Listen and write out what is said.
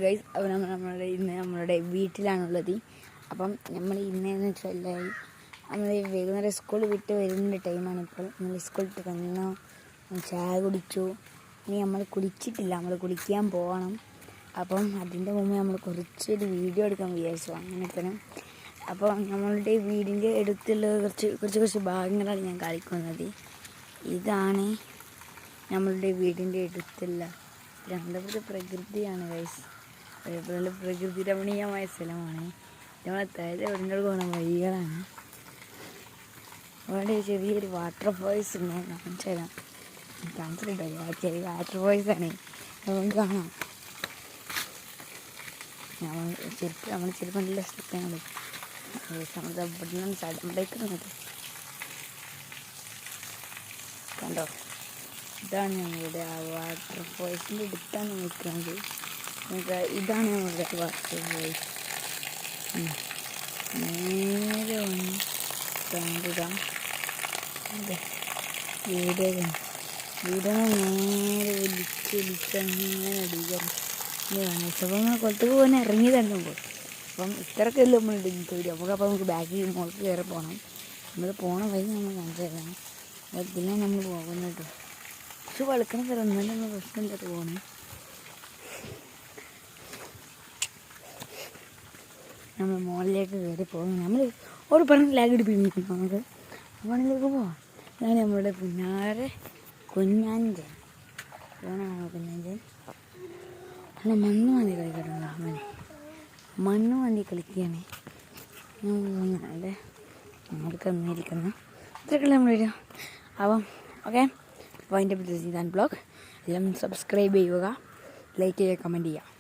Guys, അപ്പോൾ നമ്മളുടെ വീട്ടിലാണുള്ളത്. അപ്പം നമ്മൾ ഇന്നെന്ന് വെച്ചാൽ നമ്മൾ വൈകുന്നേരം സ്കൂൾ വിട്ട് വരുന്ന ടൈമാണ്. ഇപ്പോൾ നമ്മൾ സ്കൂൾ വിട്ട് വന്നു, ചായ കുടിച്ചു. ഇനി നമ്മൾ കുളിച്ചിട്ടില്ല, നമ്മൾ കുളിക്കാൻ പോകണം. അപ്പം അതിൻ്റെ മുമ്പ് നമ്മൾ കുറച്ചൊരു വീഡിയോ എടുക്കാൻ വിചാരിച്ചു. അങ്ങനെ തന്നെ അപ്പോൾ നമ്മളുടെ വീടിൻ്റെ അടുത്തുള്ള കുറച്ച് ഭാഗങ്ങളാണ് ഞാൻ കാണിക്കുന്നത്. ഇതാണ് നമ്മളുടെ വീടിൻ്റെ അടുത്തുള്ള രണ്ടാമത്തെ പ്രകൃതിയാണ് ഗൈസ്. അതേപോലെ പ്രകൃതി രമണീയമായ സ്ഥലമാണ്. നമ്മളെ താഴെ വീടിൻ്റെ പോകുന്ന വഴികളാണ്. അവിടെ ചെറിയൊരു വാട്ടർഫോൾസ് ഉണ്ട്, കാണിച്ചു തരാം. കാണിച്ചിട്ടുണ്ടോ? ചെറിയ വാട്ടർഫോൾസാണ്, നമുക്ക് കാണാം. നമ്മൾ ചെറുപ്പം നല്ല സ്ഥലത്താണ്. ഇവിടുന്ന് സടമ്പേക്ക് നിന്നത് കണ്ടോ? ഇതാണ് ഞങ്ങളുടെ ആ വാട്ടർഫോൾസിൻ്റെ അടുത്താണ് നിൽക്കുന്നത്. ഇതാണ് ഞങ്ങളുടെ വാട്ടർഫോൾസ്. നേരെ വന്ന് കണ്ടിടാം. വീടിനെ നേരെ വലിച്ച് അങ്ങനെ അടിക്കണം. അപ്പം നമ്മൾ കൊളത്തേക്ക് പോകാൻ ഇറങ്ങി തന്നെ പോകും. അപ്പം ഇത്രയൊക്കെയല്ലേ നമ്മൾ പേടി. നമുക്ക് ബാക്കിൽ മുകളിൽ കയറി പോകണം. നമ്മൾ പോണ വഴി നമ്മൾ കാണിച്ചു തരാം. ഇതിലാണ് നമ്മൾ പോകുന്നത് കേട്ടോ. പക്ഷെ വെളുക്കണ സ്ഥലം എന്നാലും നമ്മൾ പ്രശ്നമില്ലാത്ത പോകണം. നമ്മൾ മുകളിലേക്ക് കയറി പോകുന്നു. നമ്മൾ ഒരു പറഞ്ഞ ലാഗ് പിടിപ്പിക്കും. നമുക്ക് മുകളിലേക്ക് പോവാം. അതാണ് നമ്മളുടെ പുന്നാരെ കുഞ്ഞാഞ്ചൻ. ഇതാണ് കുഞ്ഞാഞ്ചൻ. അല്ല, മണ്ണ് മന്തി കളിക്കട്ടോ. മണ്ണ് മന്തി കളിക്കുകയാണ്. അല്ലേ നമ്മൾക്ക് വന്നിരിക്കുന്നത് ഇത്രയൊക്കെയല്ലേ നമ്മൾ വരിക. അപ്പം ഓക്കെ, അപ്പോൾ അതിൻ്റെ ബ്ലോഗ് എല്ലാം സബ്സ്ക്രൈബ് ചെയ്യുക, ലൈക്ക് ചെയ്യുക, കമൻറ്റ് ചെയ്യുക.